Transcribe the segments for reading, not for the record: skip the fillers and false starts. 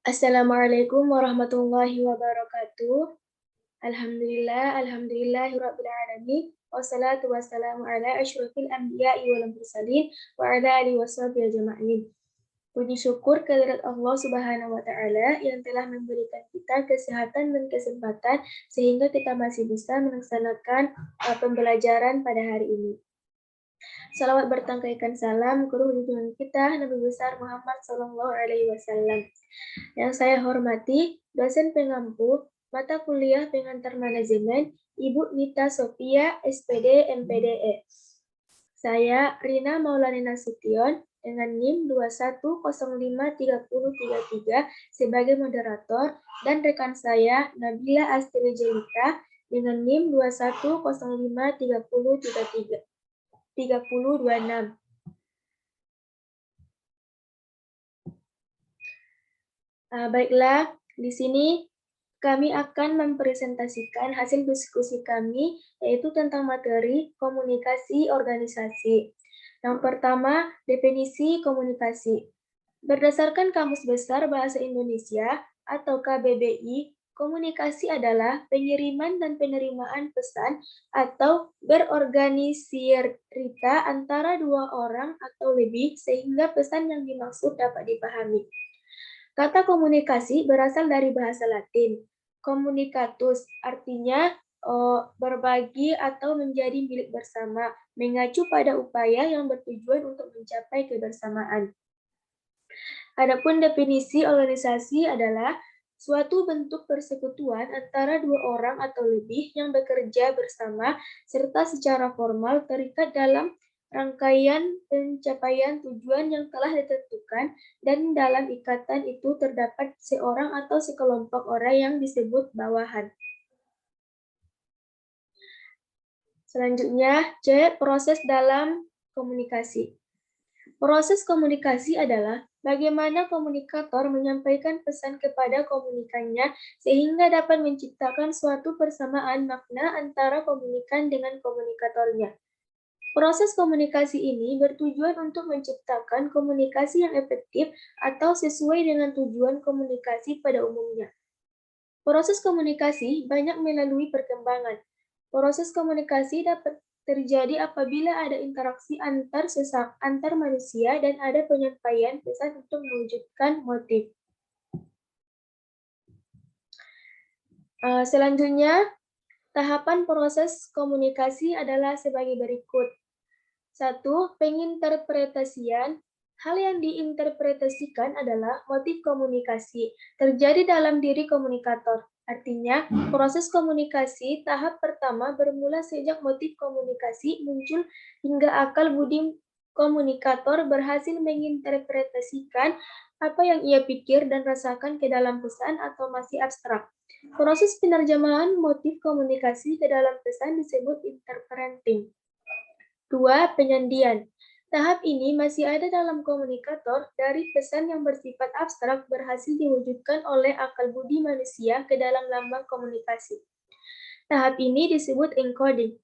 Assalamualaikum warahmatullahi wabarakatuh. Alhamdulillahirabbil alamin. Wassalatu wassalamu ala asyrofil anbiya'i wal mursalin wa ala alihi washabihi ajma'in. Puji syukur kehadirat Allah Subhanahu wa taala yang telah memberikan kita kesehatan dan kesempatan sehingga kita masih bisa melaksanakan pembelajaran pada hari ini. Salawat bertangkaikan salam guru junjungan kita Nabi besar Muhammad Sallallahu Alaihi Wasallam. Yang saya hormati dosen pengampu mata kuliah pengantar manajemen Ibu Nita Sofia SPD MPDE. Saya Rina Maulani Nasution dengan NIM 21053033 sebagai moderator dan rekan saya Nabila Astri Jelita dengan NIM 21053033. 3026. Baiklah, di sini kami akan mempresentasikan hasil diskusi kami, yaitu tentang materi komunikasi organisasi. Yang pertama, definisi komunikasi. Berdasarkan Kamus Besar Bahasa Indonesia atau KBBI, komunikasi adalah pengiriman dan penerimaan pesan atau berorganisirita antara dua orang atau lebih sehingga pesan yang dimaksud dapat dipahami. Kata komunikasi berasal dari bahasa Latin, communicatus, artinya berbagi atau menjadi milik bersama, mengacu pada upaya yang bertujuan untuk mencapai kebersamaan. Adapun definisi organisasi adalah suatu bentuk persekutuan antara dua orang atau lebih yang bekerja bersama serta secara formal terikat dalam rangkaian pencapaian tujuan yang telah ditentukan dan dalam ikatan itu terdapat seorang atau sekelompok orang yang disebut bawahan. Selanjutnya, C. Proses dalam komunikasi. Proses komunikasi adalah bagaimana komunikator menyampaikan pesan kepada komunikannya sehingga dapat menciptakan suatu persamaan makna antara komunikan dengan komunikatornya. Proses komunikasi ini bertujuan untuk menciptakan komunikasi yang efektif atau sesuai dengan tujuan komunikasi pada umumnya. Proses komunikasi banyak melalui perkembangan. Proses komunikasi dapat terjadi apabila ada interaksi antar manusia dan ada penyampaian pesan untuk mewujudkan motif. Selanjutnya, tahapan proses komunikasi adalah sebagai berikut. 1. Penginterpretasian. Hal yang diinterpretasikan adalah motif komunikasi, terjadi dalam diri komunikator. Artinya, proses komunikasi tahap pertama bermula sejak motif komunikasi muncul hingga akal budi komunikator berhasil menginterpretasikan apa yang ia pikir dan rasakan ke dalam pesan atau masih abstrak. Proses penerjemahan motif komunikasi ke dalam pesan disebut interpreting. 2. Penyandian. Tahap ini masih ada dalam komunikator dari pesan yang bersifat abstrak berhasil diwujudkan oleh akal budi manusia ke dalam lambang komunikasi. Tahap ini disebut encoding.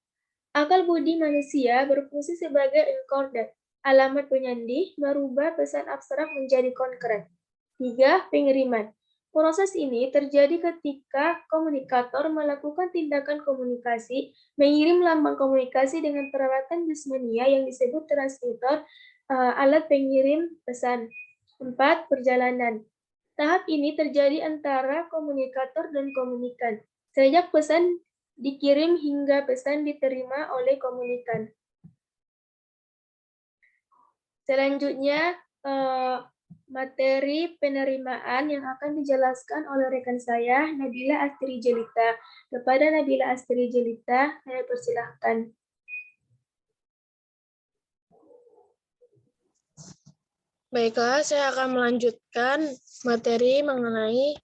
Akal budi manusia berfungsi sebagai encoder. Alamat penyandi merubah pesan abstrak menjadi konkret. 3. Pengiriman. Proses ini terjadi ketika komunikator melakukan tindakan komunikasi, mengirim lambang komunikasi dengan peralatan jasmania yang disebut transmitter, alat pengirim pesan. 4. Perjalanan. Tahap ini terjadi antara komunikator dan komunikan. Sejak pesan dikirim hingga pesan diterima oleh komunikan. Selanjutnya, materi penerimaan yang akan dijelaskan oleh rekan saya, Nabila Astri Jelita. Kepada Nabila Astri Jelita, saya persilahkan. Baiklah, saya akan melanjutkan materi mengenai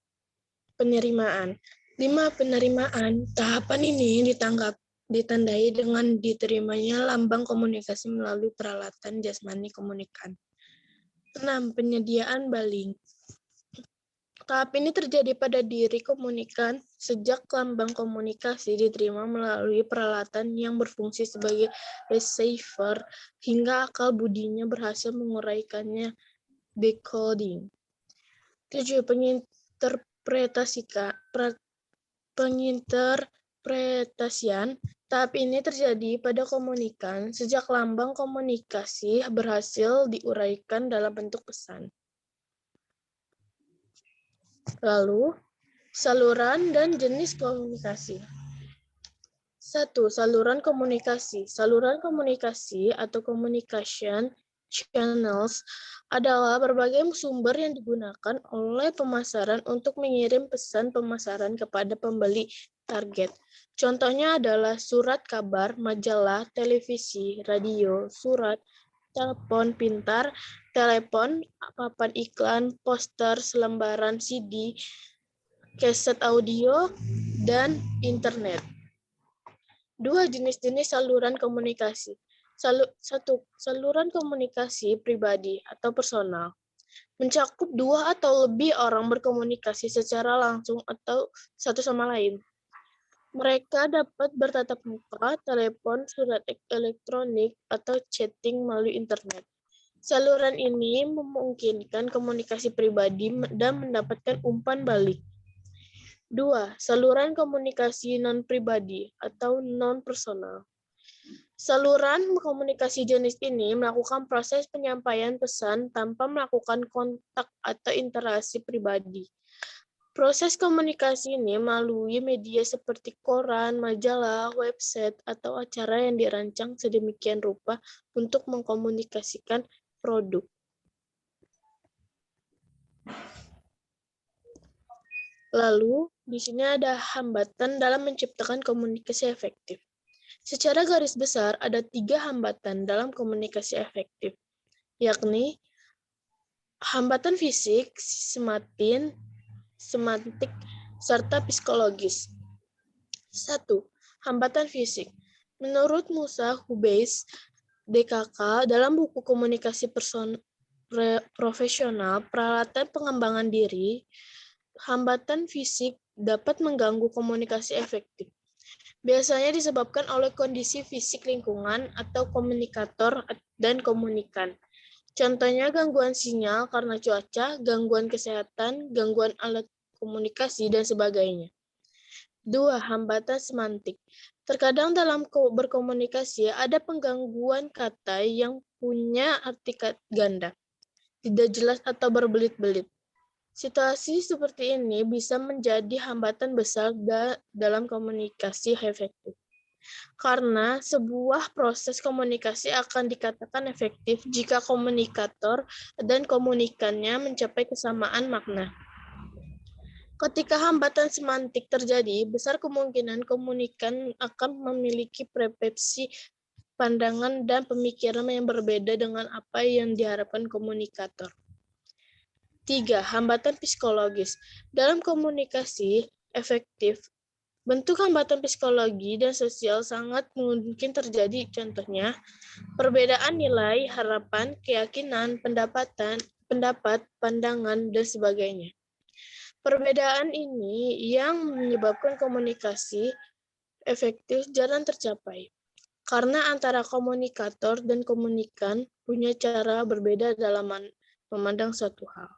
penerimaan. 5. Penerimaan. Tahapan ini ditandai dengan diterimanya lambang komunikasi melalui peralatan jasmani komunikan. 6. Penyediaan baling. Tahap ini terjadi pada diri komunikan sejak lambang komunikasi diterima melalui peralatan yang berfungsi sebagai receiver hingga akal budinya berhasil menguraikannya, decoding. 7. Penginterpretasian. Tahap ini terjadi pada komunikan sejak lambang komunikasi berhasil diuraikan dalam bentuk pesan. Lalu, saluran dan jenis komunikasi. 1. Saluran komunikasi. Saluran komunikasi atau communication channels adalah berbagai sumber yang digunakan oleh pemasaran untuk mengirim pesan pemasaran kepada pembeli target. Contohnya adalah surat kabar, majalah, televisi, radio, surat, telepon pintar, telepon, papan iklan, poster, selembaran CD, kaset audio, dan internet. 2. Jenis-jenis saluran komunikasi. 1. Saluran komunikasi pribadi atau personal. Mencakup 2 atau lebih orang berkomunikasi secara langsung atau satu sama lain. Mereka dapat bertatap muka, telepon, surat elektronik, atau chatting melalui internet. Saluran ini memungkinkan komunikasi pribadi dan mendapatkan umpan balik. 2. Saluran komunikasi non-pribadi atau non-personal. Saluran komunikasi jenis ini melakukan proses penyampaian pesan tanpa melakukan kontak atau interaksi pribadi. Proses komunikasi ini melalui media seperti koran, majalah, website, atau acara yang dirancang sedemikian rupa untuk mengkomunikasikan produk. Lalu, di sini ada hambatan dalam menciptakan komunikasi efektif. Secara garis besar, ada 3 hambatan dalam komunikasi efektif, yakni hambatan fisik, semantik, serta psikologis. 1. Hambatan fisik. Menurut Musa Hubeish, DKK, dalam buku Komunikasi Profesional, Peralatan Pengembangan Diri, hambatan fisik dapat mengganggu komunikasi efektif. Biasanya disebabkan oleh kondisi fisik lingkungan atau komunikator dan komunikan. Contohnya gangguan sinyal karena cuaca, gangguan kesehatan, gangguan alat komunikasi, dan sebagainya. 2. Hambatan semantik. Terkadang dalam berkomunikasi ada penggangguan kata yang punya arti ganda, tidak jelas atau berbelit-belit. Situasi seperti ini bisa menjadi hambatan besar dalam komunikasi efektif. Karena sebuah proses komunikasi akan dikatakan efektif jika komunikator dan komunikannya mencapai kesamaan makna. Ketika hambatan semantik terjadi, besar kemungkinan komunikan akan memiliki persepsi, pandangan, dan pemikiran yang berbeda dengan apa yang diharapkan komunikator. 3. Hambatan psikologis. Dalam komunikasi efektif, bentuk hambatan psikologi dan sosial sangat mungkin terjadi. Contohnya, perbedaan nilai, harapan, keyakinan, pendapat, pandangan, dan sebagainya. Perbedaan ini yang menyebabkan komunikasi efektif jarang tercapai, karena antara komunikator dan komunikan punya cara berbeda dalam memandang suatu hal.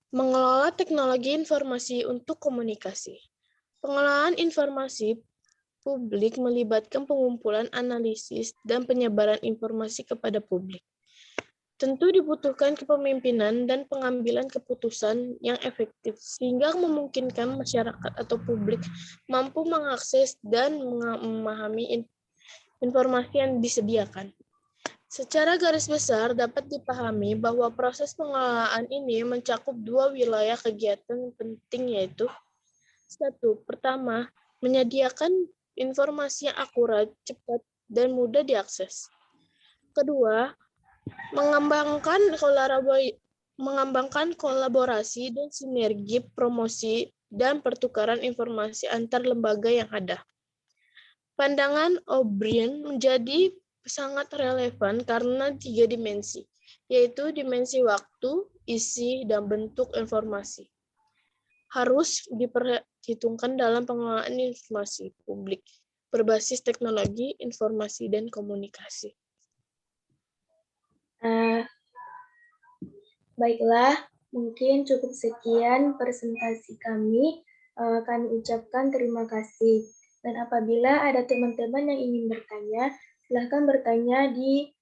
Mengelola teknologi informasi untuk komunikasi. Pengelolaan informasi publik melibatkan pengumpulan, analisis, dan penyebaran informasi kepada publik. Tentu dibutuhkan kepemimpinan dan pengambilan keputusan yang efektif sehingga memungkinkan masyarakat atau publik mampu mengakses dan memahami informasi yang disediakan. Secara garis besar dapat dipahami bahwa proses pengelolaan ini mencakup 2 wilayah kegiatan penting, yaitu 1. Pertama, menyediakan informasi yang akurat, cepat, dan mudah diakses. Kedua, mengembangkan kolaborasi dan sinergi promosi dan pertukaran informasi antar lembaga yang ada. Pandangan O'Brien menjadi sangat relevan karena 3 dimensi, yaitu dimensi waktu, isi, dan bentuk informasi. Harus diperhitungkan dalam pengelolaan informasi publik berbasis teknologi, informasi, dan komunikasi. Baiklah, mungkin cukup sekian presentasi kami. Kami ucapkan terima kasih. Dan apabila ada teman-teman yang ingin bertanya, silahkan bertanya di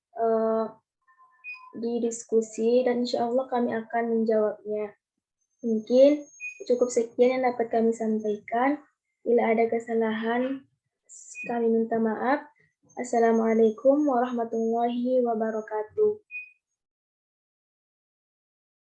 diskusi dan insya Allah kami akan menjawabnya. Mungkin cukup sekian yang dapat kami sampaikan. Bila ada kesalahan, kami minta maaf. Assalamualaikum warahmatullahi wabarakatuh.